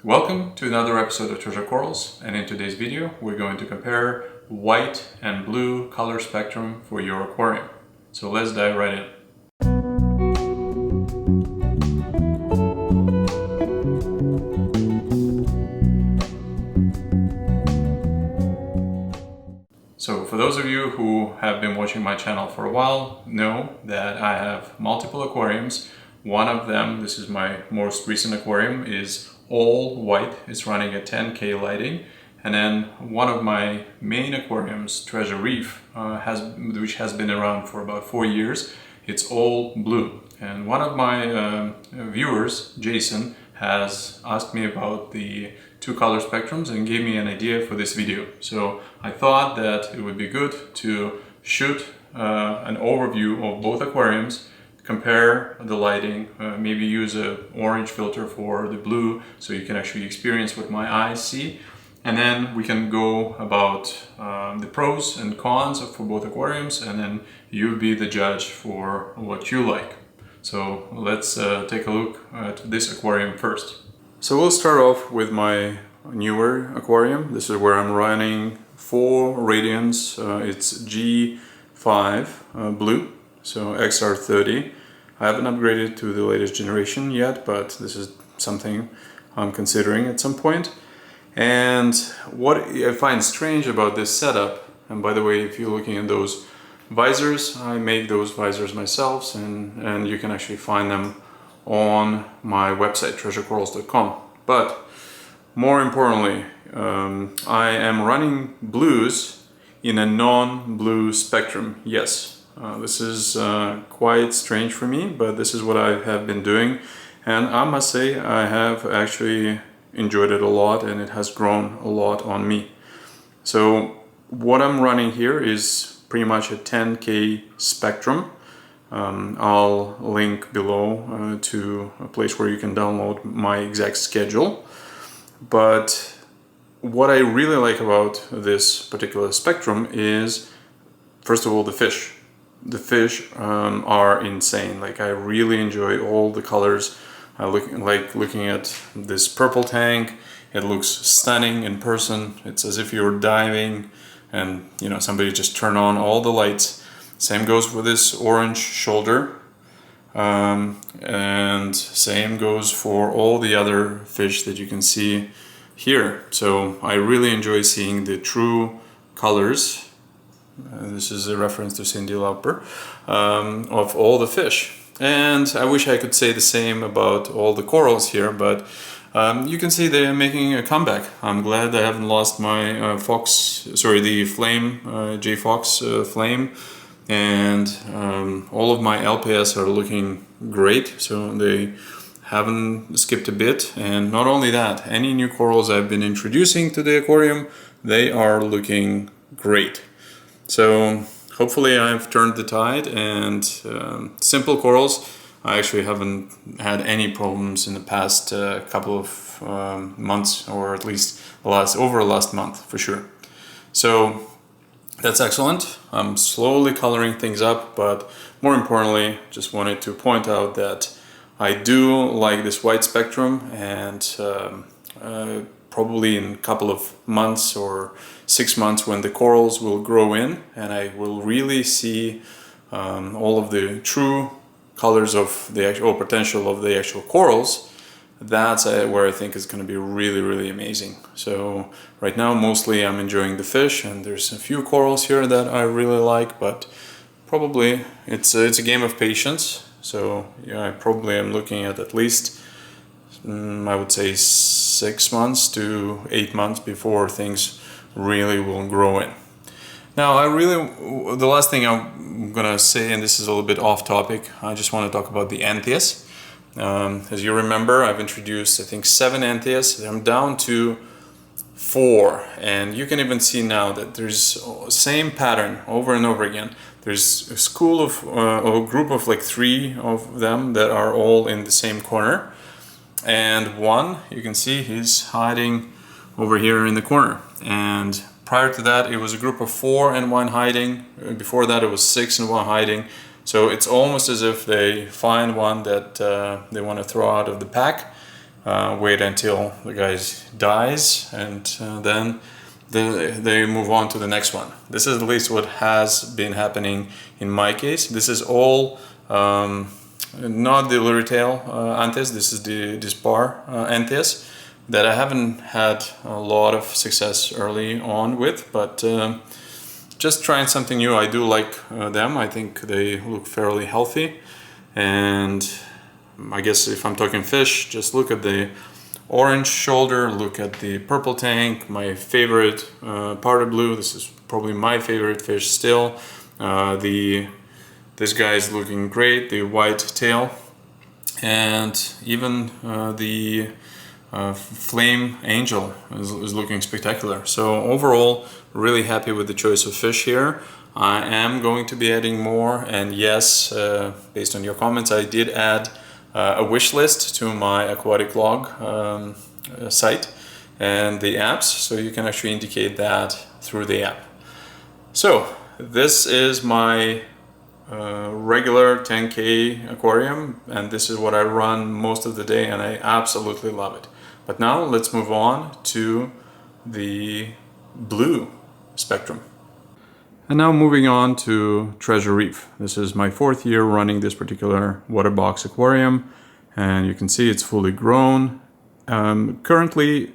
Welcome to another episode of Treasure Corals, and in today's video we're going to compare white and blue color spectrum for your aquarium. So let's dive right in. So for those of you who have been watching my channel for a while, know that I have multiple aquariums. One of them, this is my most recent aquarium, is all white. It's running at 10K lighting. And then one of my main aquariums, Treasure Reef, which has been around for about 4 years, it's all blue. And one of my viewers, Jason, has asked me about the two color spectrums and gave me an idea for this video. So I thought that it would be good to shoot an overview of both aquariums, compare the lighting, maybe use an orange filter for the blue so you can actually experience what my eyes see. And then we can go about the pros and cons for both aquariums, and then you be the judge for what you like. So let's take a look at this aquarium first. So we'll start off with my newer aquarium. This is where I'm running 4 Radions. It's G5 blue, so XR30. I haven't upgraded to the latest generation yet, but this is something I'm considering at some point. And what I find strange about this setup, and by the way, if you're looking at those visors, I make those visors myself, and you can actually find them on my website, treasurecorals.com. But more importantly, I am running blues in a non-blue spectrum. Yes, this is quite strange for me, but this is what I have been doing. And I must say I have actually enjoyed it a lot, and it has grown a lot on me. So what I'm running here is pretty much a 10K spectrum. I'll link below to a place where you can download my exact schedule. But what I really like about this particular spectrum is, first of all, the fish. The fish are insane. Like, I really enjoy all the colors. I like looking at this purple tank. It looks stunning in person. It's as if you're diving and somebody just turned on all the lights. Same goes with this orange shoulder, and same goes for all the other fish that you can see here. So I really enjoy seeing the true colors. This is a reference to Cindy Lauper, of all the fish. And I wish I could say the same about all the corals here, but you can see they're making a comeback. I'm glad I haven't lost my the flame, J-Fox flame, and all of my LPS are looking great, so they haven't skipped a bit. And not only that, any new corals I've been introducing to the aquarium, they are looking great. So hopefully I've turned the tide, and simple corals, I actually haven't had any problems in the past couple of months, or at least over the last month for sure. So that's excellent. I'm slowly coloring things up, but more importantly, just wanted to point out that I do like this white spectrum, and probably in a couple of months or 6 months, when the corals will grow in and I will really see all of the true colors of the actual potential of the actual corals, that's where I think it's going to be really, really amazing. So right now mostly I'm enjoying the fish, and there's a few corals here that I really like, but probably it's a game of patience. So yeah, I probably am looking at least I would say 6 months to 8 months before things really will grow in. Now the last thing I'm gonna say, and this is a little bit off topic, I just want to talk about the Anthias. As you remember, I've introduced I think 7 Anthias. I'm down to 4, and you can even see now that there's same pattern over and over again. There's a school of a group of like 3 of them that are all in the same corner, and one, you can see, he's hiding over here in the corner. And prior to that it was a group of 4 and 1 hiding. Before that it was 6 and 1 hiding. So it's almost as if they find one that they want to throw out of the pack, wait until the guy dies, and then they move on to the next one. This is at least what has been happening in my case. This is all not the lure tail Anthes, this is the spar Anthes that I haven't had a lot of success early on with, but just trying something new. I do like them. I think they look fairly healthy, and I guess if I'm talking fish, just look at the orange shoulder, look at the purple tank, my favorite powder blue. This is probably my favorite fish still. This guy is looking great, the white tail, and even the Flame Angel is looking spectacular. So overall, really happy with the choice of fish here. I am going to be adding more, and yes, based on your comments, I did add a wish list to my aquatic log site and the apps, so you can actually indicate that through the app. So this is my regular 10K aquarium, and this is what I run most of the day, and I absolutely love it. But now let's move on to the blue spectrum. And now moving on to Treasure Reef. This is my 4th year running this particular water box aquarium, and you can see it's fully grown. Currently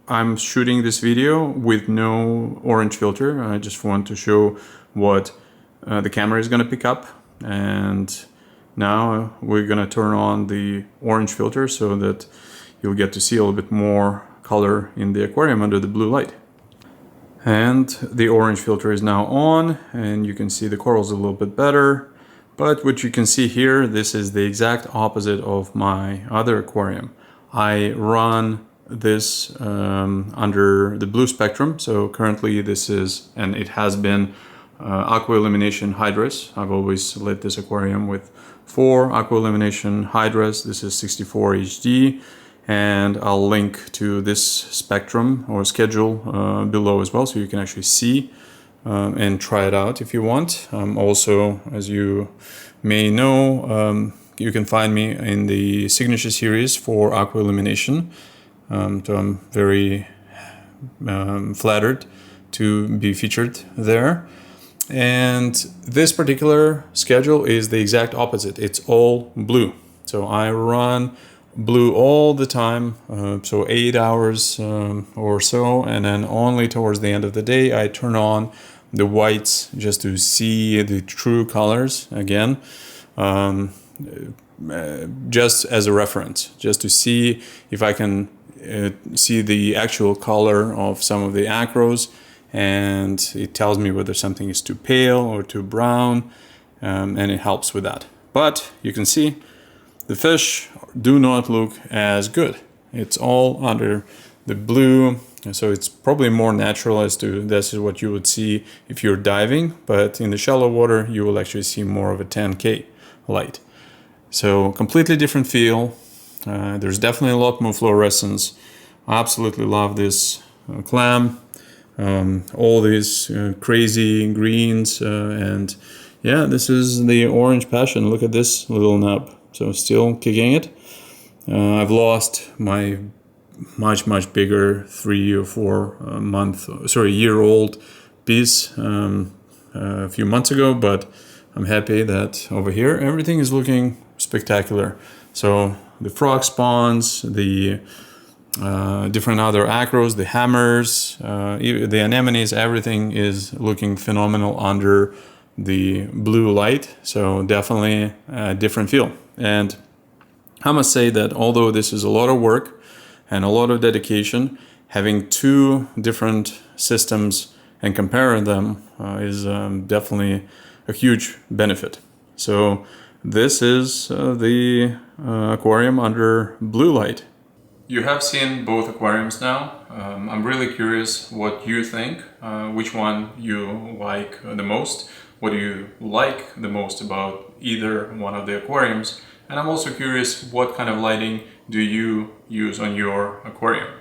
I'm shooting this video with no orange filter. I just want to show what the camera is going to pick up, and now we're going to turn on the orange filter so that you'll get to see a little bit more color in the aquarium under the blue light. And the orange filter is now on, and you can see the corals a little bit better. But what you can see here, this is the exact opposite of my other aquarium. I run this under the blue spectrum. So currently this is, and it has been, Aqua Illumination Hydras. I've always lit this aquarium with 4 Aqua Illumination Hydras. This is 64 HD. And I'll link to this spectrum or schedule below as well, so you can actually see and try it out if you want. Also, as you may know, you can find me in the signature series for Aqua Illumination. So I'm very flattered to be featured there. And this particular schedule is the exact opposite. It's all blue. So I run blue all the time, so 8 hours or so, and then only towards the end of the day I turn on the whites just to see the true colors again, just as a reference, just to see if I can see the actual color of some of the acros, and it tells me whether something is too pale or too brown, and it helps with that. But you can see the fish do not look as good. It's all under the blue, so it's probably more natural as to this is what you would see if you're diving, but in the shallow water you will actually see more of a 10K light. So completely different feel. There's definitely a lot more fluorescence. I absolutely love this clam. All these crazy greens, and yeah, this is the orange passion. Look at this little nub. So still kicking it. I've lost my much bigger 3 or 4 year-old piece a few months ago, but I'm happy that over here everything is looking spectacular. So the frog spawns, the different other acros, the hammers, the anemones, everything is looking phenomenal under the blue light. So definitely a different feel. And I must say that although this is a lot of work and a lot of dedication, having 2 different systems and comparing them is definitely a huge benefit. So this is the aquarium under blue light. You have seen both aquariums now. I'm really curious what you think, which one you like the most. What do you like the most about either one of the aquariums? And I'm also curious, what kind of lighting do you use on your aquarium?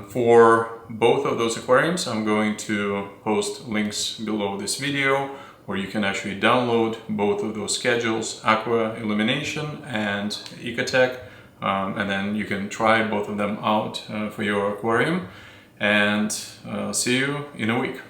For both of those aquariums, I'm going to post links below this video where you can actually download both of those schedules, Aqua Illumination and EcoTech, and then you can try both of them out for your aquarium, and see you in a week.